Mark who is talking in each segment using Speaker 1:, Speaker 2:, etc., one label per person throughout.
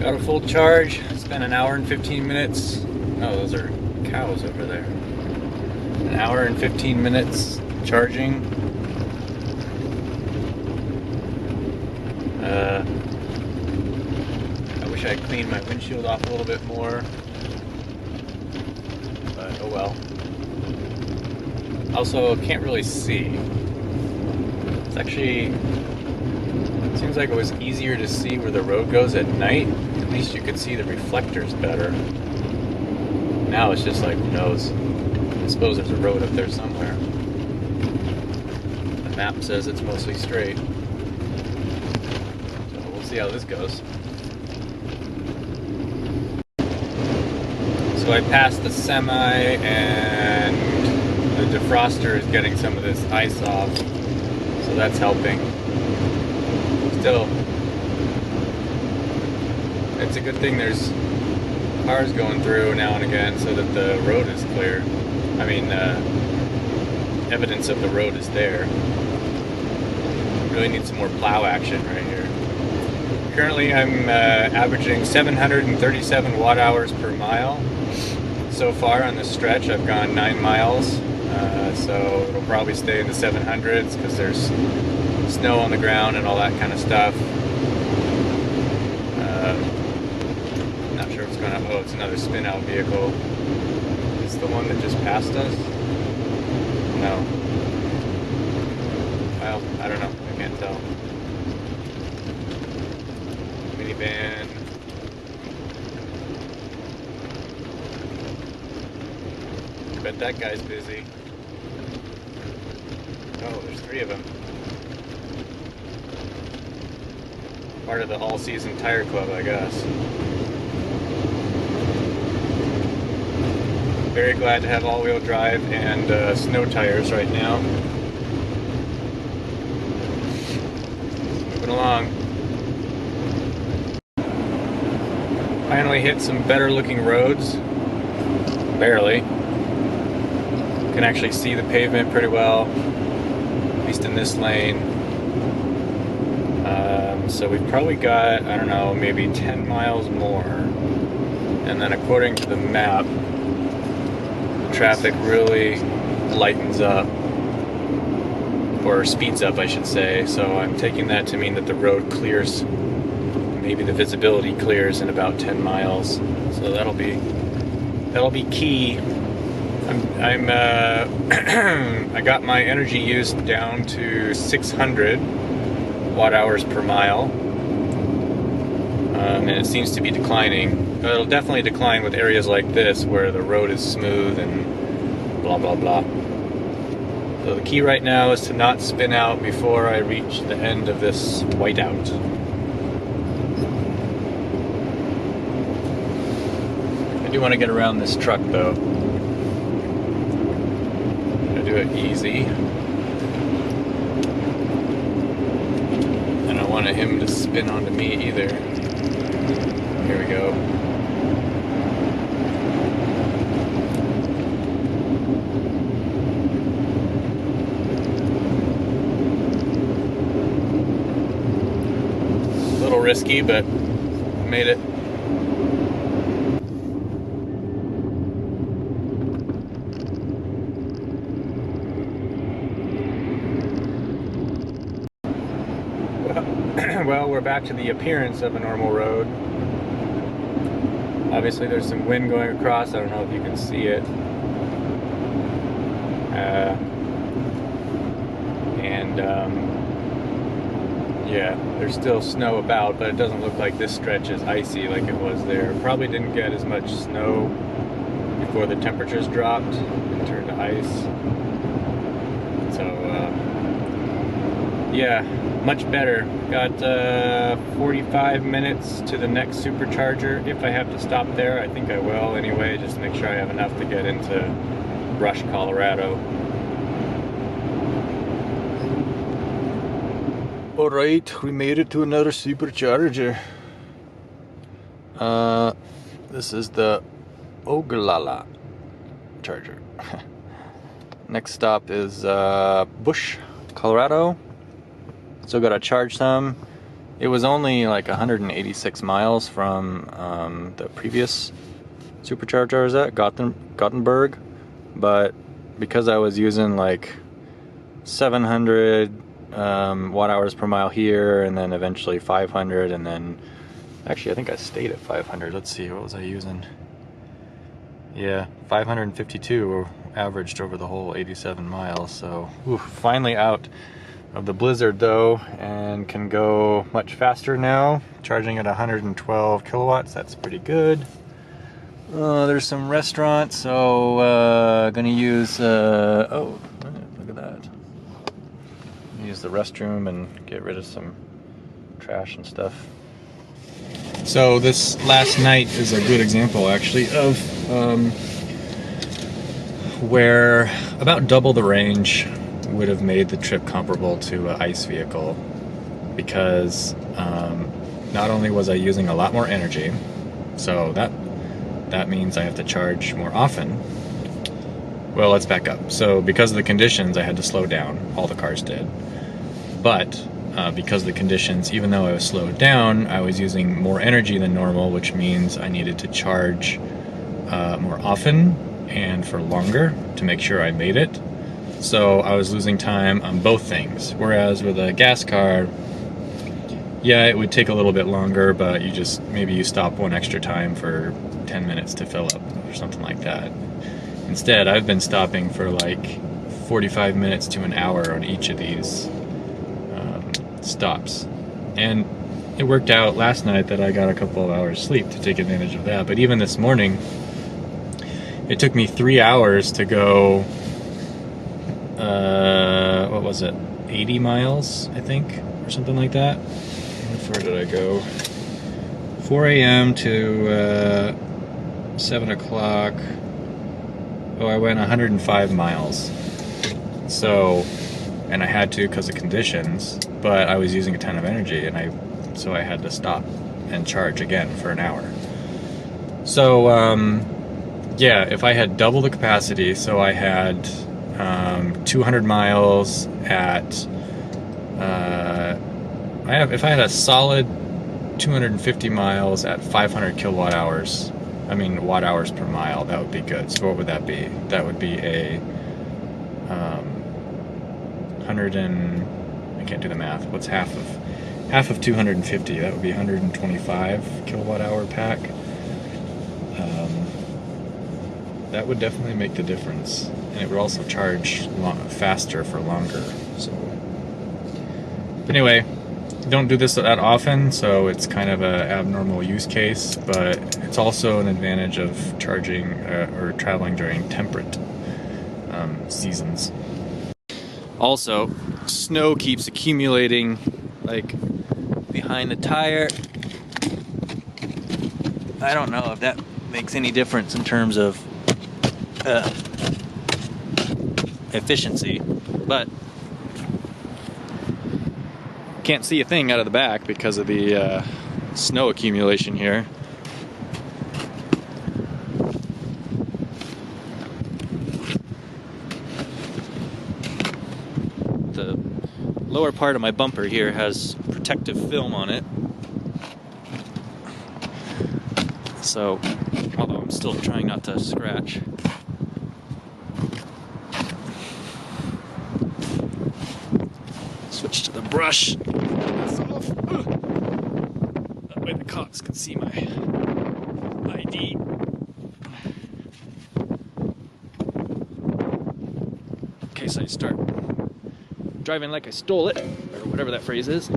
Speaker 1: Got a full charge, spent an hour and 15 minutes. Oh, those are cows over there. An hour and 15 minutes charging. I wish I had cleaned my windshield off a little bit more, but oh well. Also, can't really see. It's actually, seems like it was easier to see where the road goes at night. At least you could see the reflectors better. Now it's just like, who knows? I suppose there's a road up there somewhere. The map says it's mostly straight. So we'll see how this goes. So I passed the semi and the defroster is getting some of this ice off. So that's helping. Still, it's a good thing there's cars going through now and again so that the road is clear. I mean, evidence of the road is there. Really need some more plow action right here. Currently I'm averaging 737 watt hours per mile. So far on this stretch I've gone 9 miles. So it'll probably stay in the 700s because there's snow on the ground and all that kind of stuff. Not sure what's going on. Oh, it's another spin-out vehicle. Is this the one that just passed us? No. Well, I don't know. I can't tell. Minivan. I bet that guy's busy. Oh, there's 3 of them. Part of the all-season tire club, I guess. Very glad to have all-wheel drive and snow tires right now. Moving along. Finally hit some better-looking roads. Barely. Can actually see the pavement pretty well, at least in this lane. So we've probably got, I don't know, maybe 10 miles more. And then according to the map, the traffic really lightens up, or speeds up I should say. So I'm taking that to mean that the road clears, maybe the visibility clears in about 10 miles. So that'll be key. I got my energy use down to 600 watt hours per mile, and it seems to be declining. It'll definitely decline with areas like this where the road is smooth and blah blah blah. So the key right now is to not spin out before I reach the end of this whiteout. I do want to get around this truck though. Do it easy. I don't want him to spin onto me either. Here we go. A little risky, but made it. Well, we're back to the appearance of a normal road. Obviously there's some wind going across. I don't know if you can see it. Yeah, there's still snow about, but it doesn't look like this stretch is icy like it was there. Probably didn't get as much snow before the temperatures dropped and turned to ice. So, yeah, much better. Got 45 minutes to the next supercharger. If I have to stop there, I think I will anyway, just to make sure I have enough to get into Rush, Colorado. Alright, we made it to another supercharger. This is the Oglala charger. Next stop is Bush, Colorado. Still gotta charge some. It was only like 186 miles from the previous supercharger I was at, Gothenburg, but because I was using like 700 watt hours per mile here, and then eventually 500, and then actually I think I stayed at 500. Let's see, what was I using? Yeah, 552 averaged over the whole 87 miles. So finally out of the blizzard though, and can go much faster now, charging at 112 kilowatts. That's pretty good. There's some restaurants, so gonna use oh, look at that. Use the restroom and get rid of some trash and stuff. So this last night is a good example actually of where about double the range would have made the trip comparable to an ICE vehicle, because not only was I using a lot more energy, so that means I have to charge more often. Well, let's back up. So because of the conditions, I had to slow down. All the cars did. But because of the conditions, even though I was slowed down, I was using more energy than normal, which means I needed to charge more often and for longer to make sure I made it. So I was losing time on both things. Whereas with a gas car, yeah, it would take a little bit longer, but maybe you stop one extra time for 10 minutes to fill up or something like that. Instead, I've been stopping for like 45 minutes to an hour on each of these stops. And it worked out last night that I got a couple of hours sleep to take advantage of that. But even this morning, it took me 3 hours to go, what was it, 80 miles, I think, or something like that. How far did I go? 4 a.m. to 7 o'clock. Oh, I went 105 miles. So, and I had to because of conditions, but I was using a ton of energy, and so I had to stop and charge again for an hour. So, yeah, if I had double the capacity, so I had 200 miles at, if I had a solid 250 miles at 500 kilowatt hours, watt hours per mile, that would be good. So what would that be? That would be a 100 and, I can't do the math. What's half of 250? That would be 125 kilowatt hour pack. That would definitely make the difference, and it would also charge faster for longer. So anyway, don't do this that often, so it's kind of an abnormal use case, but it's also an advantage of charging or traveling during temperate seasons. Also, snow keeps accumulating like behind the tire. I don't know if that makes any difference in terms of efficiency, but can't see a thing out of the back because of the snow accumulation here. The lower part of my bumper here has protective film on it, so although I'm still trying not to scratch. Switch to the brush. That's off. That way the cops can see my ID. In case I start driving like I stole it, or whatever that phrase is.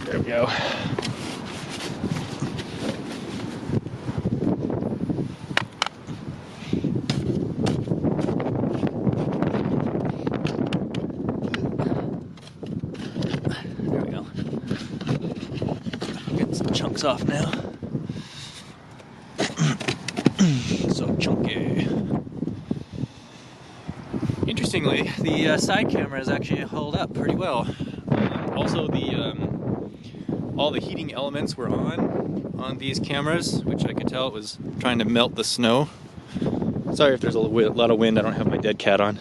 Speaker 1: There we go. Chunks off now. So chunky. Interestingly, the side cameras actually hold up pretty well. Also, all the heating elements were on these cameras, which I could tell it was trying to melt the snow. Sorry if there's a lot of wind. I don't have my dead cat on.